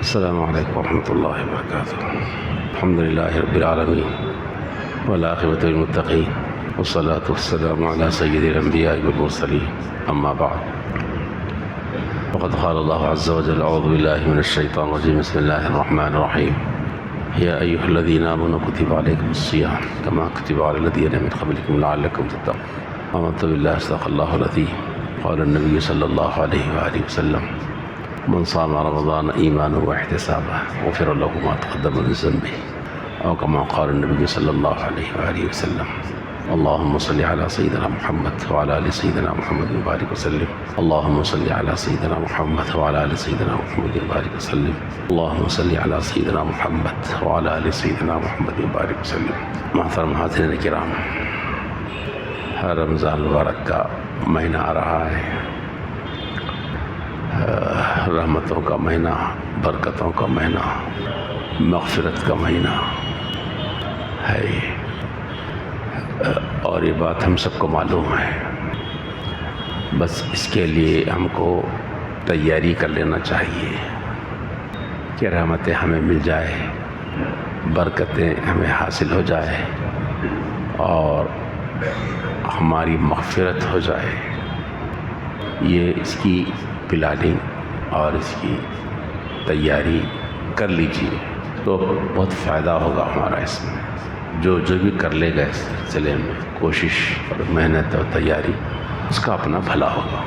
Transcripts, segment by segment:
السلام علیکم ورحمۃ اللہ وبرکاتہ۔ الحمد للہ رب العالمین والعاقبۃ للمتقین والصلاۃ والسلام علی سید الانبیاء والمرسلین، اما بعد فقد قال اللہ عز وجل اعوذ باللہ من الشیطان الرجیم، بسم اللہ الرحمن الرحیم، یا ایھا الذین آمنوا کتب علیکم الصیام کما کتب علی الذین من قبلکم لعلکم تتقون۔ آمنت باللہ صدق اللہ العظیم۔ قال النبی صلی اللہ علیہ وآلہ وسلم، من صام رمضان ایمانا واحتسابا غفر له ما تقدم من ذنبه، او كما قال النبي صلی اللہ علیہ وآلہ وسلم۔ اللهم صل على سيدنا محمد وعلى آل سيدنا محمد وبارك وسلم۔ اللهم صل على سيدنا محمد وعلى آل سيدنا محمد وبارك وسلم۔ اللهم صل على سيدنا محمد وعلى آل سيدنا محمد وبارك وسلم۔ محترم حاضرین کرام، رمضان المبارک کا مہینہ آ رہا ہے، رحمتوں کا مہینہ، برکتوں کا مہینہ، مغفرت کا مہینہ ہے، اور یہ بات ہم سب کو معلوم ہے۔ بس اس کے لیے ہم کو تیاری کر لینا چاہیے کہ رحمتیں ہمیں مل جائے، برکتیں ہمیں حاصل ہو جائے اور ہماری مغفرت ہو جائے۔ یہ اس کی پلاننگ اور اس کی تیاری کر لیجیے تو بہت فائدہ ہوگا ہمارا اس میں۔ جو بھی کر لے گا اس سلسلے میں کوشش اور محنت اور تیاری، اس کا اپنا بھلا ہوگا۔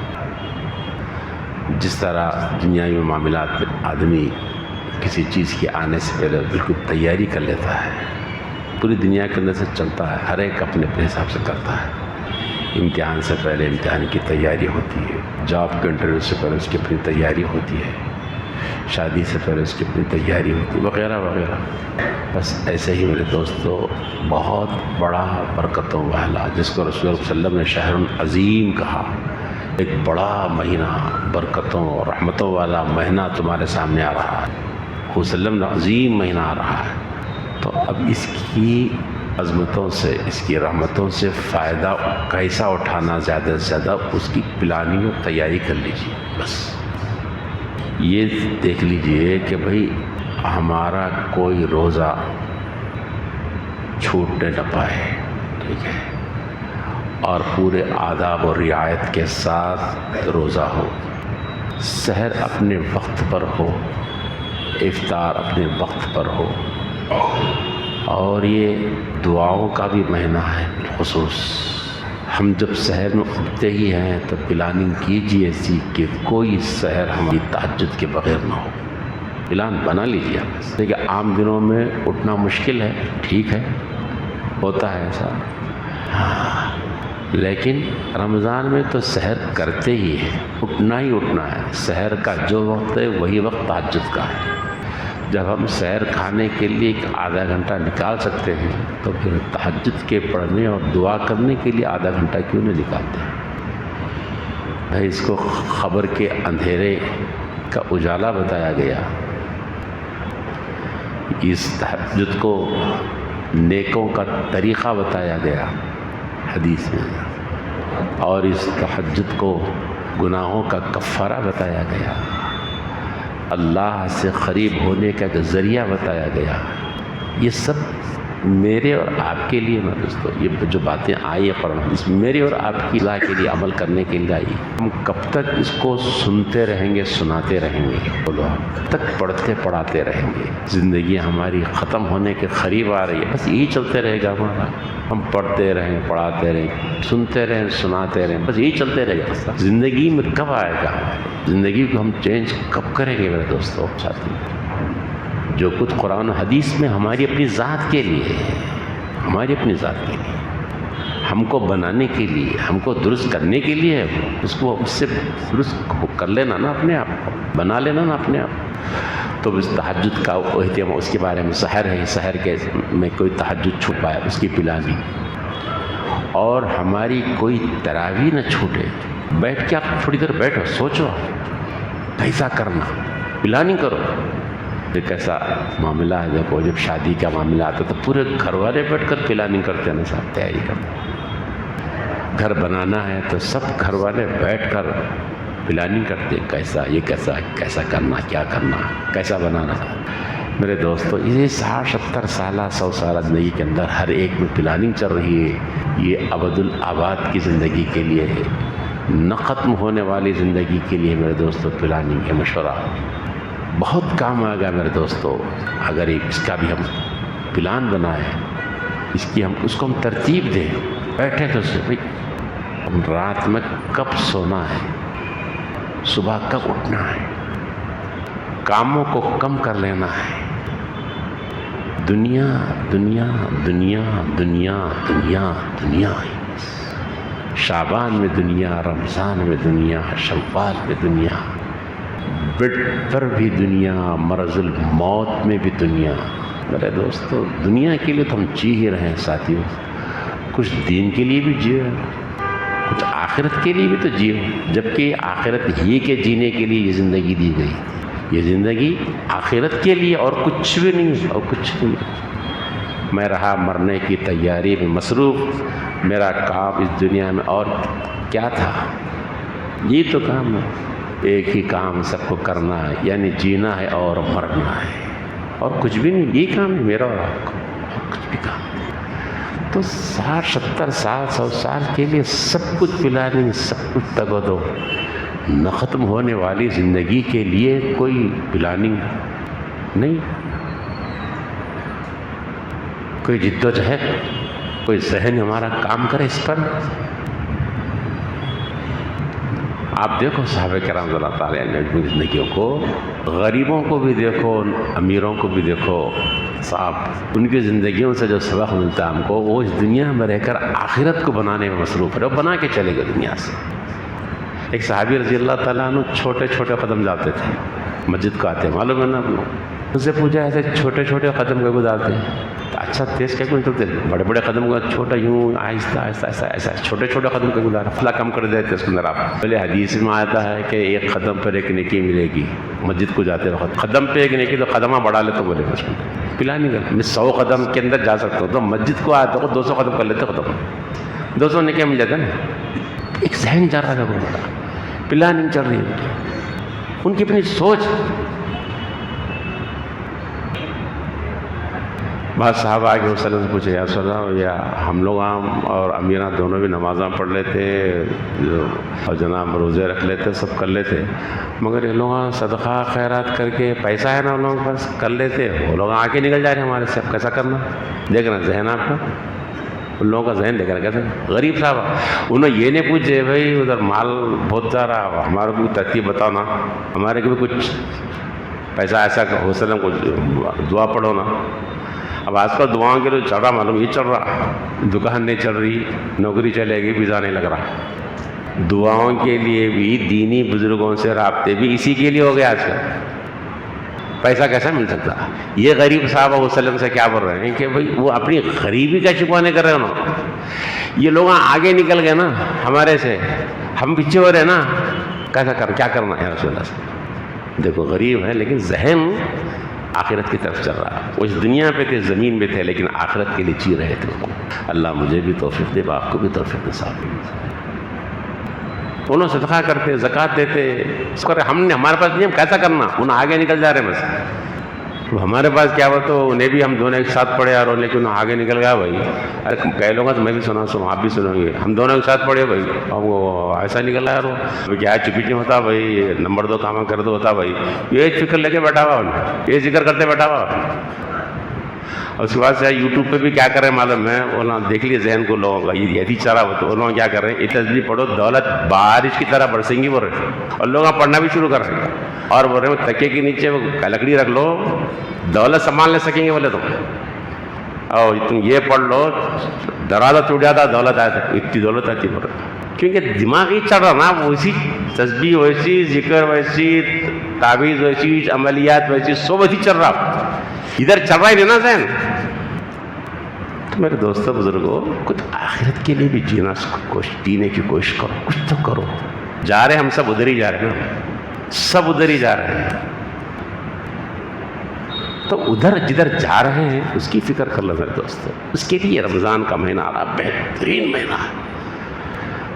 جس طرح دنیاوی معاملات میں آدمی کسی چیز کے آنے سے پہلے بالکل تیاری کر لیتا ہے، پوری دنیا کے اندر سے چلتا ہے، ہر ایک اپنے حساب سے کرتا ہے۔ امتحان سے پہلے امتحان کی تیاری ہوتی ہے، جاب کے انٹرویو سے پہلے اس کی اپنی تیاری ہوتی ہے، شادی سے پہلے اس کی اپنی تیاری ہوتی ہے، وغیرہ وغیرہ۔ بس ایسے ہی میرے دوستو، بہت بڑا برکتوں والا، جس کو رسول اللہ صلی اللہ علیہ وسلم نے شہر عظیم کہا، ایک بڑا مہینہ، برکتوں اور رحمتوں والا مہینہ تمہارے سامنے آ رہا ہے۔ رسول صلی اللہ علیہ وسلم عظیم مہینہ آ رہا ہے، تو اب اس کی عظمتوں سے، اس کی رحمتوں سے فائدہ کیسا اٹھانا، زیادہ سے زیادہ اس کی پلاننگ اور تیاری کر لیجیے۔ بس یہ دیکھ لیجئے کہ بھئی ہمارا کوئی روزہ چھوٹنے نہ پائے، ٹھیک ہے، اور پورے آداب اور رعایت کے ساتھ روزہ ہو، سحر اپنے وقت پر ہو، افطار اپنے وقت پر ہو، اور یہ دعاؤں کا بھی مہینہ ہے بالخصوص۔ ہم جب سحر میں اٹھتے ہی ہیں تو پلاننگ کیجیے ایسی کہ کوئی سحر ہماری تہجد کے بغیر نہ ہو۔ پلان بنا لیجیے آپ۔ دیکھیے عام دنوں میں اٹھنا مشکل ہے، ٹھیک ہے، ہوتا ہے ایسا، لیکن رمضان میں تو سحر کرتے ہی ہیں، اٹھنا ہی اٹھنا ہے۔ سحر کا جو وقت ہے وہی وقت تہجد کا ہے۔ جب ہم سحر کھانے کے لیے ایک آدھا گھنٹہ نکال سکتے ہیں تو پھر تہجد کے پڑھنے اور دعا کرنے کے لیے آدھا گھنٹہ کیوں نہیں نکالتے ہیں؟ بھائی اس کو خبر کے اندھیرے کا اجالا بتایا گیا، اس تہجد کو نیکوں کا طریقہ بتایا گیا حدیث میں، اور اس تہجد کو گناہوں کا کفارہ بتایا گیا، اللہ سے قریب ہونے کا ایک ذریعہ بتایا گیا۔ یہ سب میرے اور آپ کے لیے نا دوستو، یہ جو باتیں آئی ہیں قرآن اس میرے اور آپ کی اصلاح کے لیے، عمل کرنے کے لیے آئی۔ ہم کب تک اس کو سنتے رہیں گے، سناتے رہیں گے، بولو کب تک پڑھتے پڑھاتے رہیں گے؟ زندگی ہماری ختم ہونے کے قریب آ رہی ہے، بس یہی چلتے رہے گا ہمارا۔ ہم پڑھتے رہیں، پڑھاتے رہیں، سنتے رہیں، سناتے رہیں، بس یہی چلتے رہے گا۔ زندگی میں کب آئے گا؟ زندگی کو ہم چینج کب کریں گے میرے دوستوں ساتھی؟ جو کچھ قرآن و حدیث میں ہماری اپنی ذات کے لیے، ہماری اپنی ذات کے لیے، ہم کو بنانے کے لیے، ہم کو درست کرنے کے لیے، اس کو اس سے درست کر لینا نا، اپنے آپ کو بنا لینا نا اپنے آپ۔ تو اس تہجد کا اہتمام، اس کے بارے میں سحر ہے، سحر کے میں کوئی تہجد چھپا ہے، اس کی پلاننگ، اور ہماری کوئی تراویح نہ چھوٹے۔ بیٹھ کے آپ تھوڑی دیر بیٹھو، سوچو کیسا کرنا، پلاننگ کرو۔ ایک ایسا معاملہ ہے، دیکھو جب شادی کا معاملہ آتا تو پورے گھر والے بیٹھ کر پلاننگ کرتے ہیں نا، ساتھ تیاری کرتے ہیں۔ گھر بنانا ہے تو سب گھر والے بیٹھ کر پلاننگ کرتے کیسا یہ کیسا کرنا، کیا کرنا، کیسا بنانا۔ میرے دوستو یہ 60-70 سالہ 100 سالہ زندگی کے اندر ہر ایک میں پلاننگ چل رہی ہے۔ یہ ابد الآباد کی زندگی کے لیے ہے، نہ ختم ہونے والی زندگی کے لیے میرے دوستو پلاننگ ہے، مشورہ بہت کام آئے گا میرے دوستو۔ اگر اس کا بھی ہم پلان بنائیں، اس کو ہم ترتیب دیں، بیٹھے تو بھائی رات میں کب سونا ہے، صبح کب اٹھنا ہے، کاموں کو کم کر لینا ہے۔ دنیا دنیا دنیا دنیا دنیا دنیا ہے، شعبان میں دنیا، رمضان میں دنیا، شوال میں دنیا، بیڈ پر بھی دنیا، مرض الموت میں بھی دنیا۔ میرے دوستو دنیا کے لیے تو ہم جی ہی رہے ہیں ساتھیوں، کچھ دین کے لیے بھی جیو، کچھ آخرت کے لیے بھی تو جیو، جبکہ آخرت ہی کے جینے کے لیے یہ زندگی دی گئی۔ یہ زندگی آخرت کے لیے اور کچھ بھی نہیں ہے، اور کچھ نہیں۔ میں رہا مرنے کی تیاری میں مصروف، میرا کام اس دنیا میں اور کیا تھا؟ یہ تو کام ہے، ایک ہی کام سب کو کرنا ہے، یعنی جینا ہے اور مرنا ہے، اور کچھ بھی نہیں۔ یہ کام ہے میرا اور آپ کو، اور کچھ بھی کام نہیں۔ تو 60-70 سال 100 سال کے لیے سب کچھ پلاننگ، سب کچھ تگ و دو۔ نہ ختم ہونے والی زندگی کے لیے کوئی پلاننگ نہیں، کوئی جد و جہد، کوئی ذہن ہمارا کام کرے اس پر۔ آپ دیکھو صحابہ کرام رضی اللہ تعالیٰ عنہ کی زندگیوں کو، غریبوں کو بھی دیکھو، امیروں کو بھی دیکھو، صاحب ان کی زندگیوں سے جو سبق ملتا ہے ہم کو، وہ اس دنیا میں رہ کر آخرت کو بنانے میں مصروف ہے، وہ بنا کے چلے گئے دنیا سے۔ ایک صحابی رضی اللہ تعالیٰ عنہ چھوٹے چھوٹے قدم جاتے تھے، مسجد کو آتے ہیں، معلوم ہے نا آپ لوگ، ان سے پوچھا ایسے چھوٹے چھوٹے قدم کو گزارتے ہیں؟ اچھا تیز کیا کیوں چلتے، بڑے بڑے قدم کو چھوٹا یوں آہستہ آہستہ ایسا ایسا چھوٹے چھوٹے قدم کو گزارا، فلا کم کر دیتے اس کے اندر۔ آپ پہلے حدیث میں آتا ہے کہ ایک قدم پر ایک نیکی ملے گی، مسجد کو جاتے وقت قدم پہ ایک نیکی، تو قدمہ بڑھا لے تو بولے اس میں پلاننگ ہے، میں 100 قدم کے اندر جا سکتا ہوں، تو مسجد کو آتے وقت 200 قدم کر لیتے، قدم 200 نیکی مل جاتا نا۔ ایک ذہن چل رہا ہے، بڑا پلاننگ چل رہی ہے، ان کی اپنی سوچ۔ بعض صحابہ آگے وسلم سے پوچھے، یا رسول اللہ، یا ہم لوگ عام اور امیران دونوں بھی نمازاں پڑھ لیتے اور جناب روزے رکھ لیتے، سب کر لیتے، مگر یہ لوگ صدقہ خیرات کر کے پیسہ ہے نا ان لوگوں کے پاس، کر لیتے، وہ لوگ آگے نکل جا رہے ہیں ہمارے سے، اب کیسا کرنا؟ دیکھ رہے ہیں ذہن آپ کا، ان لوگوں کا ذہن دیکھ رہا ہے کیسے غریب صاحب۔ انہوں یہ نہیں پوچھے بھائی ادھر مال بہت جا رہا، ہمارے کو ترتیب بتاؤ نا، ہمارے کو بھی کچھ پیسہ ایسا حوصلہ کو دعا پڑھو نا۔ اب آج کل دعاؤں کے لیے چل رہا، معلوم یہ چل رہا، دکان نہیں چل رہی، نوکری چلے گی، ویزا نہیں لگ رہا، دعاؤں کے لیے بھی دینی بزرگوں سے رابطے بھی اسی کے لیے ہو گیا آج کل۔ پیسہ کیسا مل سکتا؟ یہ غریب صاحب علیہ وسلم سے کیا بول رہے ہیں کہ بھائی وہ اپنی غریبی کا چھپانے کر رہے ہیں نا، یہ لوگ آگے نکل گئے نا ہمارے سے، ہم پیچھے ہو رہے ہیں نا، کیسا کیا کرنا ہے رسول اللہ سے؟ دیکھو غریب ہے لیکن ذہن آخرت کی طرف چل رہا، وہ اس دنیا پہ تھے، زمین پہ تھے، لیکن آخرت کے لیے جی رہے تھے۔ اللہ مجھے بھی توفیق دے، آپ کو بھی توفیق دے صاحب۔ انہوں صدقہ کرتے، زکوٰۃ دیتے، ہم نے ہمارے پاس نہیں، ہم کیسا کرنا، انہوں آگے نکل جا رہے ہیں بس۔ ہمارے پاس کیا ہوا تو انہیں بھی ہم دونوں ایک ساتھ پڑھے، اور لیکن آگے نکل گیا بھائی۔ ارے کہہ لوں گا تو میں بھی سنا آپ بھی سنو گے، ہم دونوں ایک ساتھ پڑھے بھائی، اور وہ ایسا نکل رہا ہے، وہ کیا چپی نہیں ہوتا بھائی، نمبر 2 کام کر دو ہوتا بھائی، یہ فکر لے کے بیٹھا ہوا، یہ ذکر کرتے بیٹھا ہوا۔ اور اس کے بعد سے یوٹیوب پہ بھی کیا کر رہے ہیں معلوم ہے، انہوں نے دیکھ لیے ذہن کو لوگوں کا، یہ یہی چرا ہو، تو انہوں نے کیا کر رہے ہیں، یہ تصویر پڑھو، دولت بارش کی طرح برسیں گی بول رہے ہیں، اور لوگ پڑھنا بھی شروع کر رہے ہیں، اور بول رہے ہیں تکیے کے نیچے وہ لکڑی رکھ لو، دولت سنبھال لے سکیں گے بولے تم، اور تم یہ پڑھ لو، دروازہ ٹوٹ جاتا دولت آیا تھا، اتنی دولت آتی بول رہے، کیونکہ دماغ ہی چل رہا نا، ویسی تسبیح ویسی، ذکر ویسی، تعویذ ویسی، عملیات ویسی، سب ویسی چل رہا، ادھر چل رہا ہی نہیں نا ذہن۔ تو میرے دوستوں بزرگوں، کچھ آخرت کے لیے بھی جینے کی کوشش کرو، کچھ تو کرو۔ جا رہے ہم سب ادھر ہی جا رہے ہیں نا، سب ادھر ہی جا رہے ہیں، تو ادھر جدھر جا رہے ہیں اس کی فکر کر لو میرے دوستوں۔ اس کے لیے رمضان کا مہینہ آ رہا، بہترین مہینہ ہے،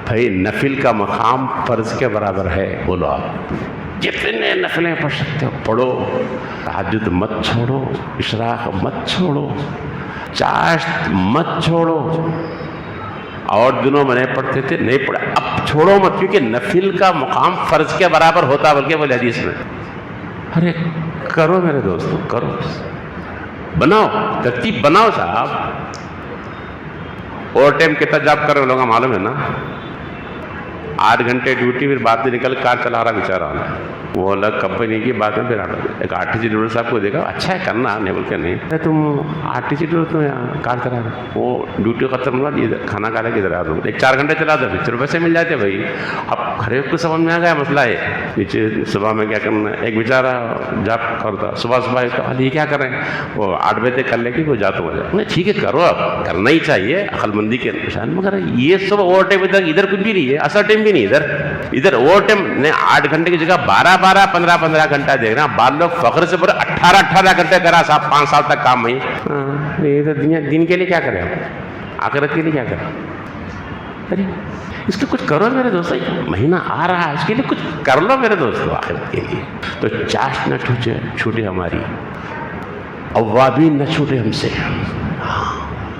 بھائی نفل کا مقام فرض کے برابر ہے. بولو آپ جتنے نفلیں پڑھ سکتے ہو پڑھو. تہجد مت چھوڑو، اشراق مت چھوڑو، چاشت مت چھوڑو. اور دنوں میں نہیں پڑھتے تھے، نہیں پڑھا، اب چھوڑو مت، کیونکہ نفل کا مقام فرض کے برابر ہوتا، بلکہ بولے حدیث میں. ارے کرو میرے دوستو، کرو، بناؤ ترتیب، بناؤ صاحب. اوور ٹائم کتنا جاب کر رہے لوگوں کا معلوم ہے نا؟ 8 گھنٹے ڈیوٹی، پھر بعد میں نکل کار چلا رہا بیچارہ. وہ الگ کمپنی کی بات میں. پھر ایک RTC ڈرائیور صاحب کو دیکھا، اچھا ہے کرنا، نہیں بول کے نہیں. تم RTC ڈرائیور تم کار چلا رہے، وہ ڈیوٹی ختم ہوا، کھانا کھانے کی ادھر آ دو، 4 گھنٹے چلا دو، پھر پیسے مل جاتے بھائی. اب ہر ایک کو سمجھ میں آ گیا مسئلہ ہے. نیچے صبح میں کیا کرنا ہے. ایک بیچارہ جاب کرتا، صبح یہ کیا کر رہے ہیں، وہ 8 بجے تک کر لے کے وہ جاتا ہو جائے. ٹھیک ہے کرو، اب کرنا ہی چاہیے عقل مندی کے نشان. مگر یہ سب اوور ٹائم ادھر کچھ بھی نہیں ہے، اصل ٹائم بھی نہیں ادھر اوور ٹائم نے 8 گھنٹے کی جگہ 12 15 گھنٹہ دیکھ رہا. بعض لوگ فخر سے پورے 18 گھنٹے کرا صاحب، 5 سال تک کام نہیں. یہ تو دن کے لیے کیا کریں، آخرت کے لیے کیا کریں. ارے اس کے کچھ کرو میرے دوستو، مہینہ آ رہا ہے، اس کے لیے کچھ کر لو میرے دوستو آخرت کے لیے. تو چاشت نہ چھوٹے ہماری، اوابین نہ چھوٹے ہم سے.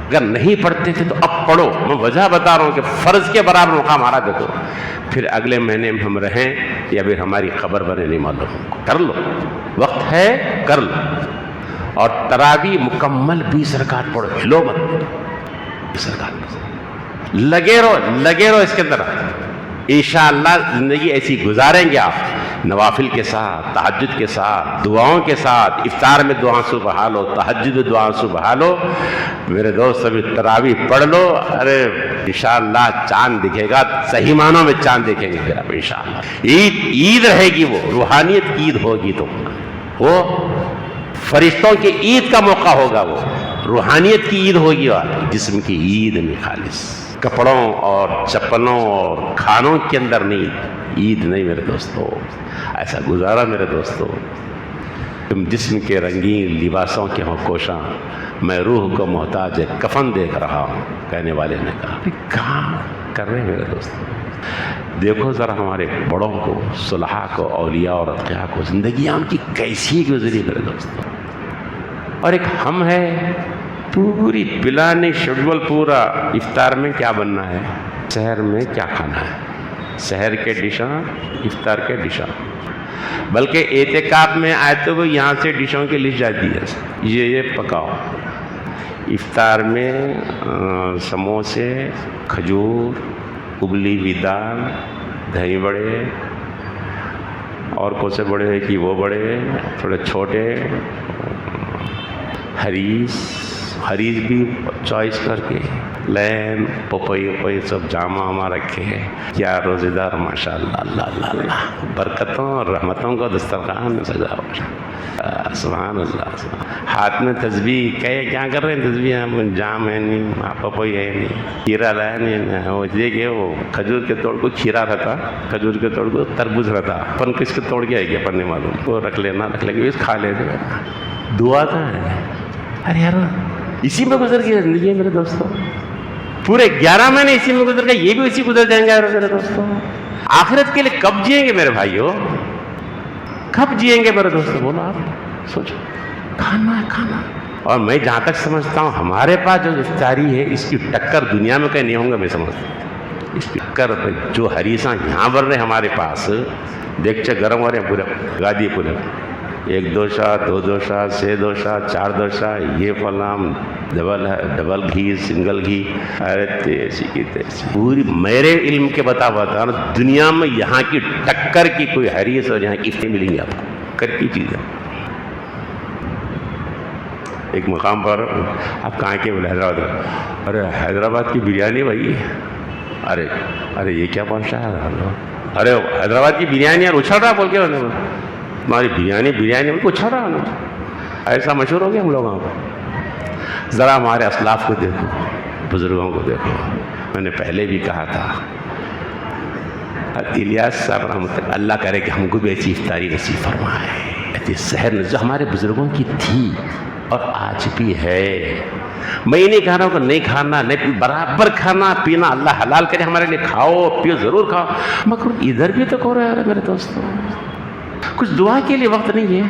اگر نہیں پڑھتے تھے تو اب پڑھو. میں وجہ بتا رہا ہوں کہ فرض کے برابر مقام ہمارا دے دو. پھر اگلے مہینے میں ہم رہیں یا پھر ہماری خبر بنے نہیں معلوم. کر لو، وقت ہے، کر لو. اور تراویح مکمل 20 رکعت پڑھو، ہلو مت. 20 رکعت لگے رہو اس کے اندر. انشاءاللہ زندگی ایسی گزاریں گے آپ، نوافل کے ساتھ، تہجد کے ساتھ، دعاؤں کے ساتھ. افطار میں دعا سے بحالو، تہجد میں دعا سے بحالو. میرے دوست ابھی تراویح پڑھ لو. ارے انشاءاللہ چاند دکھے گا، صحیح معنوں میں چاند دیکھیں گے پھر آپ انشاءاللہ. عید رہے گی، وہ روحانیت کی عید ہوگی. تو وہ فرشتوں کی عید کا موقع ہوگا، وہ روحانیت کی عید ہوگی، اور جسم کی عید میں خالص. کپڑوں اور چپلوں اور کھانوں کے اندر نہیں، عید نہیں میرے دوستو. ایسا گزارا میرے دوستو. تم جسم کے رنگین لباسوں کے ہو کوشاں، میں روح کو محتاج کفن دیکھ رہا ہوں. کہنے والے نے کہا کہاں کر رہے ہیں میرے دوستو. دیکھو ذرا ہمارے بڑوں کو، صلحاء کو، اولیاء اور اتقیاء کو، زندگیاں ان کی کیسی گزری میرے دوستو. اور ایک ہم ہے، پوری پلانی شیڈول پورا. افطار میں کیا بننا ہے، سحر میں کیا کھانا ہے، سحر کے ڈشاں، افطار کے ڈشاں. بلکہ اعتکاف میں آئے تو وہ یہاں سے ڈشوں کی لسٹ جاتی ہے، یہ پکاؤ. افطار میں سموسے، کھجور، ابلی ہوئی دال، دہی بڑے، اور کون سے بڑے ہیں کہ وہ بڑے تھوڑے چھوٹے، حریص بھی چوائس کر کے، لین پپئی سب جامع رکھے ہیں. کیا روزے دار ماشاء اللہ، اللہ اللہ اللہ، برکتوں اور رحمتوں کا دسترخوان میں سجا ہوا. سبحان اللہ. ہاتھ میں تسبیح، کیا کر رہے ہیں تسبیح؟ جام ہے نہیں، پپئی ہے نہیں، کھیرا لایا نہیں. وہ دیکھیے وہ کھجور کے توڑ کو کھیرا رہتا، کھجور کے توڑ کو تربوز رہتا، اپن کس کے توڑ کے آئے گی اپن نہیں معلوم. وہ رکھ لینا، رکھ لے کے کھا لیتے. دعا کہاں ہے؟ ارے یار اسی میں گزر گئی زندگی ہے میرے دوستوں. پورے 11 مہینے اسی میں گزر گئے، یہ بھی اسی گزر جائیں گے میرے دوستوں. آخرت کے لیے کب جئیں گے میرے بھائیوں، کب جئیں گے میرے دوستوں؟ بولو آپ سوچو. کھانا ہے، کھانا. اور میں جہاں تک سمجھتا ہوں ہمارے پاس جو افطاری ہے، اس کی ٹکر دنیا میں کہیں نہیں ہوں گا. میں سمجھتا ہوں اس کی ٹکر جو حریصاں یہاں بن رہے ہمارے پاس، دیکھتے گرم ہو رہے ہیں پورے گادی پورے، 1 دوشا 2 دوشا 6 دوشا 4 دوشا، یہ فلام ڈبل گھی، سنگل گھی. ارے تیسی کی تیسی پوری. میرے علم کے بتا دنیا میں یہاں کی ٹکر کی کوئی حریص اور یہاں کی افطاری ملیں گی آپ کو، کر کی چیز ہے. ایک مقام پر آپ کہاں کے بولے حیدرآباد. ارے حیدرآباد کی بریانی بھائی. ارے یہ کیا پہنچا ہے؟ ارے حیدرآباد کی بریانی یار اچھل رہا بول کے ہماری بریانی ان کو اچھل رہا نا. ایسا مشہور ہو گیا ہم لوگوں کو. ذرا ہمارے اسلاف کو دیکھو، بزرگوں کو دیکھو. میں نے پہلے بھی کہا تھا، الیاس صاحب رحمۃ اللہ کرے کہ ہم کو بھی ایسی افطاری نصیب فرمائے، ایسی سحر جو ہمارے بزرگوں کی تھی اور آج بھی ہے. میں یہ نہیں کہہ رہا ہوں کہ نہیں کھانا, نہیں, برابر کھانا پینا اللہ حلال کرے ہمارے لیے, کھاؤ پیو ضرور کھاؤ, مگر ادھر بھی تو کرو یار میرے دوستوں, کچھ دعا کے لیے وقت نہیں ہے,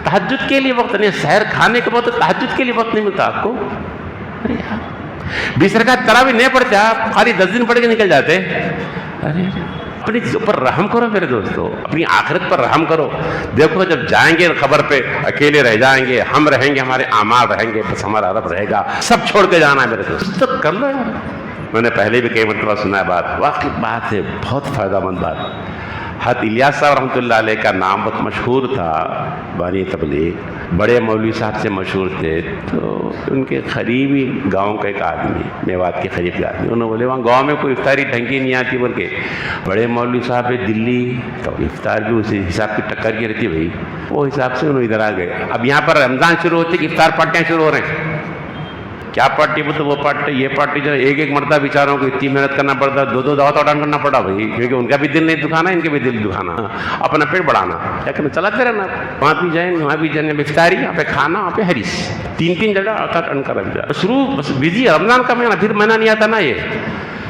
تہجد کے لیے وقت نہیں ہے, سحر کھانے کے بعد تہجد کے لیے وقت نہیں ملتا آپ کو. ارے یار 20 رکعت تراویح نہیں پڑھتے آپ, خالی 10 دن پڑھ کے نکل جاتے. ارے اپنی اوپر رحم کرو میرے دوستو, اپنی آخرت پر رحم کرو. دیکھو جب جائیں گے خبر پہ اکیلے رہ جائیں گے, ہم رہیں گے, ہمارے اعمال رہیں گے, بس ہمارا رب رہے گا, سب چھوڑ کے جانا ہے میرے دوست. تو کر لو یار. میں نے پہلے بھی کئی مرتبہ سنا ہے بات, واقعی بات ہے, بہت فائدہ مند بات. حضرت الیاس صاحب رحمۃ اللہ علیہ کا نام بہت مشہور تھا, بانی تبلیغ, بڑے مولوی صاحب سے مشہور تھے. تو ان کے قریبی گاؤں کا ایک آدمی, میوات کے قریب کا آدمی, انہوں نے بولے وہاں گاؤں میں کوئی افطاری ڈھنگ کی نہیں آتی, بلکہ بڑے مولوی صاحب دلی, تو افطار بھی اسی حساب کی ٹکر کی رہتی بھائی, وہ حساب سے انہوں ادھر آ گئے. اب یہاں پر رمضان شروع ہوتے کہ افطار پارٹیاں شروع ہو رہے ہیں. کیا پارٹی بولتے وہ پارٹی, یہ پارٹی, جو ایک مرتبہ بیچاروں کو اتنی محنت کرنا پڑتا, 2 دعوت اٹینڈ کرنا پڑا بھائی, کیونکہ ان کا بھی دل نہیں دکھانا, ان کے بھی دل دکھانا, اپنا پیٹ بڑھانا, کیا کرنا, چلاتے رہنا. وہاں بھی جائیں, وہاں بھی جائیں, افطاری, وہاں پہ کھانا, وہاں پہ حریص, 3 جگہ اٹینڈ کر رہا شروع, بس بزی. رمضان کا مہینہ, پھر مہینہ نہیں آتا نا یہ.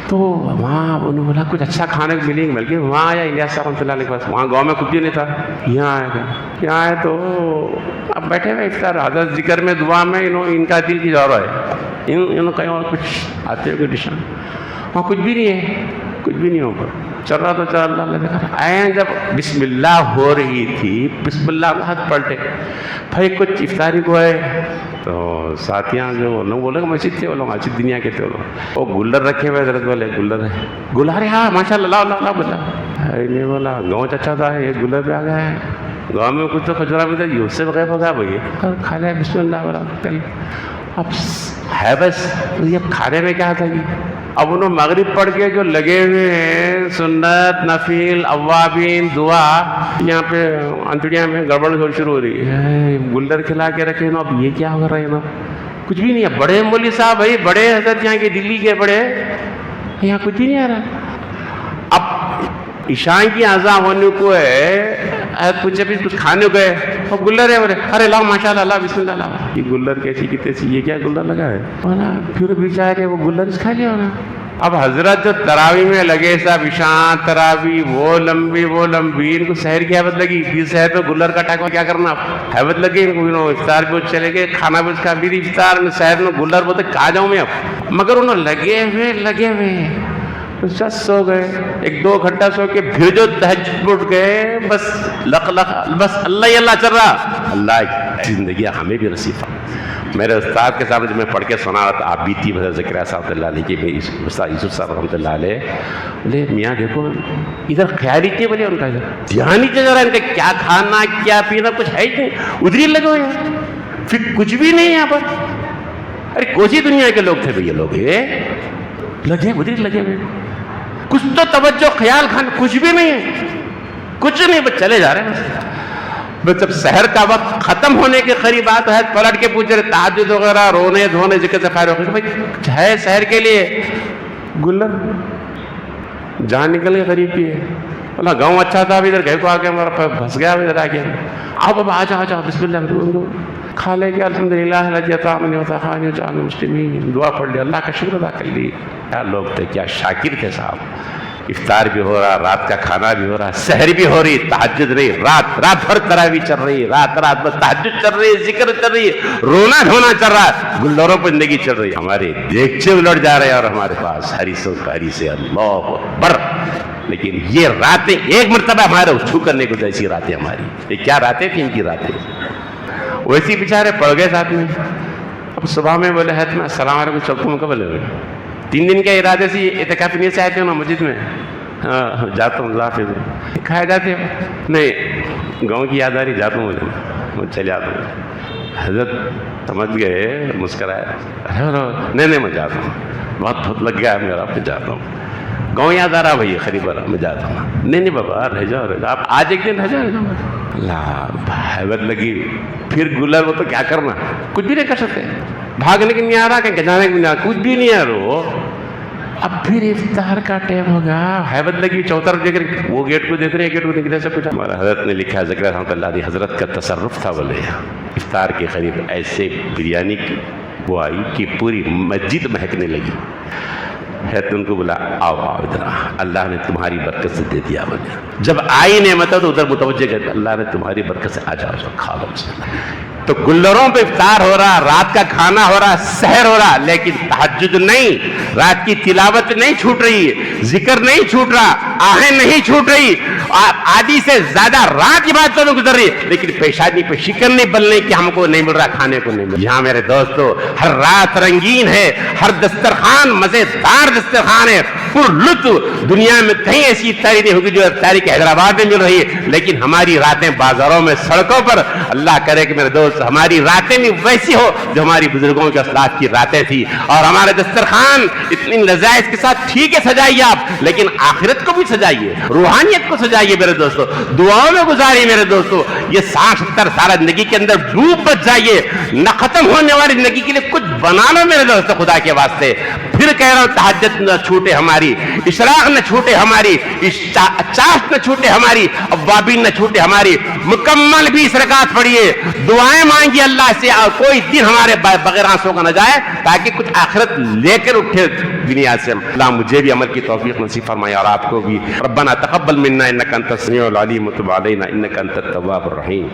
تو وہاں انہوں نے بولا کچھ اچھا کھانے کو ملیں گے, مل کے وہاں آیا الیاس صاحب رحمۃ اللہ علیہ کے پاس. وہاں گاؤں میں کچھ بھی نہیں تھا, یہاں آیا گیا. یہاں آئے تو اب بیٹھے ہوئے افطار, حضرت ذکر میں, دعا میں, ان کا دل کی دورہ ہے. انہوں کہیں اور کچھ آتے ہوئے ڈشاں, وہاں کچھ بھی نہیں ہے, کچھ بھی نہیں. اوپر چل رہا تو چل اللہ اللہ دیکھا. آئے جب بسم اللہ ہو رہی تھی, بسم اللہ ہاتھ پلٹے بھائی, کچھ افطاری کو ہے. تو ساتھیاں جو لوگ بولے مسجد تھے, وہ لوگ مسجد دنیا کے تھے, وہ گلر رکھے ہوئے حضرت والے, گلر ہے, گلارے, ہاں ماشاء اللہ اللہ بولا. نہیں بولا گاؤں اچھا تھا, یہ گلر پہ آ گیا ہے. گاؤں میں کچھ تو کھجورا بھی تھا, یہ اس سے غائب ہو گیا بھائی, کھا لیا بسم اللہ بولا. اب ہے بس یہ کھانے میں کیا تھا جی. اب انہوں مغرب پڑھ کے جو لگے ہوئے ہیں, سنت, نفل, اوابین, دعا, یہاں پہ انتڑیاں میں گڑبڑ شروع ہو رہی ہے, گلر کھلا کے رکھے نا. اب یہ کیا ہو رہا ہے نا, کچھ بھی نہیں ہے. بڑے مولوی صاحب بھائی, بڑے حضرت یہاں کے دلی کے بڑے, یہاں کچھ بھی نہیں آ رہا. اب عشاء کی اذان ہونے کو ہے, پوچھے بھی کچھ کھانے گئے, اور گلر ہے, بولے ارے لاؤ ماشاء اللہ اللہ بسم اللہ اللہ. یہ گلر کیسی کتنے, یہ کیا گلر لگا ہے, پھر بیچارے وہ گلر کھا لیا ہونا. اب حضرت جو تراویح میں لگے صاحب, عشاء تراویح وہ لمبی, ان کو سحر کی حیبت لگی. پھر سحر پہ گلر کا ٹاکا کیا کرنا, حیبت لگی ان کو. افطار پہ چلے گئے, کھانا بھی اس کا, پھر افطار میں سحر میں گلر بولتے کہاں جاؤں میں اب. مگر انہوں لگے ہوئے بس سو گئے. 1-2 گھنٹہ سو کے پھر جو تہجد اٹھ گئے, بس بس اللہ ہی اللہ چل رہا. اللہ زندگی ہمیں بھی نصیب. میرے استاد کے سامنے جب میں پڑھ کے سنا رہا تھا, آپ بھی تھی حضرت زکریا صاحب اللہ علیہ کی, استاد یوسف صاحب رحمۃ اللہ علیہ, بولے میاں دیکھو ادھر خیال ہی نہیں, بولے ان کا ادھر دھیان ہی چل رہا ہے, ان کا کیا کھانا کیا پینا کچھ ہے ہی نہیں, ادھر ہی لگے ہوئے ہیں, پھر کچھ بھی نہیں یہاں پر. ارے کوسی دنیا کے لوگ تھے بھئی یہ لوگ, لگے ادھر ہی لگے ہوئے, کچھ تو توجہ خیال کھانا کچھ بھی نہیں ہے, کچھ نہیں, بس چلے جا رہے ہیں. بس جب سحر کا وقت ختم ہونے کے قریب آتا ہے, پلٹ کے پوچھ رہے تہجد وغیرہ, رونے دھونے, ذکر سے فارغ ہو گئے. بھائی ہے سحر کے لیے گلر, جان نکل کے قریب کی ہے. بولا گاؤں اچھا تھا, ابھی ادھر گھر کو آ کے ہمارا پھنس گیا, ادھر آ گیا. اب آ جاؤ بسم اللہ, کھا لے گیا الحمدللہ الذی اطعمنی وسقانی وجعلنی من المسلمین, دعا پڑھ لی, اللہ کا شکر ادا کر لی. کیا لوگ تھے, کیا شاکر تھے صاحب. افطار بھی ہو رہا, رات کا کھانا بھی ہو رہا, سحر بھی ہو رہی, تہجد رہی, رات بھر تراویح چل رہی, رات بس تہجد چل رہی, ذکر چل رہی, رونا دھونا چل رہا, گلدوروں پر زندگی چل رہی. ہمارے دیگچے الٹ جا رہے ہیں, اور ہمارے پاس حریصوں کا حریص, اللہ اکبر. لیکن یہ راتیں ایک مرتبہ ہمارے چھو کرنے کو, ایسی راتیں ہماری, یہ کیا راتیں تھیں ان کی راتیں. ویسی بیچارے پڑ گئے ساتھ میں. اب صبح میں بولے ہے میں السلام علیکم چوکوں میں کب لے 3 دن کے ارادے سے اعتکاف نیت سے آئے تھے نا مسجد میں, جاتا ہوں اللہ حافظ. کھائے جاتے نہیں, گاؤں کی یاد آ رہی, جاتا ہوں میں چلے آتا ہوں. حضرت سمجھ گئے, مسکرائے, نہیں میں جاتا ہوں, بہت لگ گیا ہے میرا, پھر جاتا ہوں. گاؤں یاد آ رہا بھائی, قریب آ رہا, میں جاتا ہوں. نہیں بابا رہ جاؤ, آپ آج ایک دن رہ جاؤ. اللہ حیبت لگی. پھر گلر وہ تو کیا کرنا, کچھ بھی نہیں کر سکتے. بھاگنے کی نہیں آ رہا, کہیں جانے کی نہیں آ رہا, کچھ بھی نہیں آ رہا. اب پھر افطار کا ٹائم ہوگا، حیبت لگی، چوتھا دیکھ رہے، وہ گیٹ کو دیکھ رہے ہیں، گیٹ کو دیکھ رہے، سب کچھ ہمارا حضرت نے لکھا ہے، ذکر رحمۃ اللہ علیہ حضرت کا تصرف تھا، بولے افطار کے قریب ایسے بریانی کی وہ آئی کہ پوری مسجد مہکنے لگی. ہے تو ان کو بولا آؤ آؤ ادھر، اللہ نے تمہاری برکت سے دے دیا مجھے. جب آئی نعمت تو ادھر متوجہ کرتے، اللہ نے تمہاری برکت سے آ جاؤ کھا لو. تو گلروں پہ افطار ہو رہا، رات کا کھانا ہو رہا، سحر ہو رہا، لیکن تہجد نہیں، رات کی تلاوت نہیں چھوٹ رہی، ذکر نہیں چھوٹ رہا، آہیں نہیں چھوٹ رہی، آدھی سے زیادہ رات کی بات تو گزر رہی، لیکن پیشانی پہ شکن نہیں بلنے کہ ہم کو نہیں مل رہا، کھانے کو نہیں مل رہا. یہاں میرے دوستو ہر رات رنگین ہے، ہر دسترخوان مزیدار دسترخوان ہے، پر لطف. دنیا میں کہیں ایسی افطاری نہیں ہوگی جو افطاری کے حیدرآباد میں مل رہی ہے، لیکن ہماری راتیں بازاروں میں، سڑکوں پر، اللہ کرے کہ میرے دوست ہماری راتیں بھی ویسی ہو جو ہماری بزرگوں کے اسلاف کی راتیں تھی. اور ہمارے دسترخوان اتنی لذائذ کے ساتھ ٹھیک ہے سجائیے آپ، لیکن آخرت کو بھی سجائیے، روحانیت کو سجائیے میرے دوستو، دعاؤں میں گزاریے میرے دوستو. یہ 60-70 سال زندگی کے اندر ڈوب بچ جائیے، نہ ختم ہونے والی زندگی کے لیے کچھ بنا لو میرے دوستو خدا کے واسطے. پھر کہہ رہا ہوں تہجد نہ چھوٹے ہماری، اشراق نہ چھوٹے ہماری، چاشت نہ چھوٹے ہماری، اوابین نہ چھوٹے ہماری. مکمل 20 رکعت پڑھیے، دعائیں مانگیے اللہ سے، اور کوئی دن ہمارے بغیر آنسوں کا نہ جائے، تاکہ کچھ آخرت لے کر اٹھے دنیا سے. اللہ مجھے بھی عمل کی توفیق نصیب فرمائے اور آپ کو بھی. ربنا تقبل منا انک انت السمیع العلیم وتب علینا انک انت التواب الرحیم.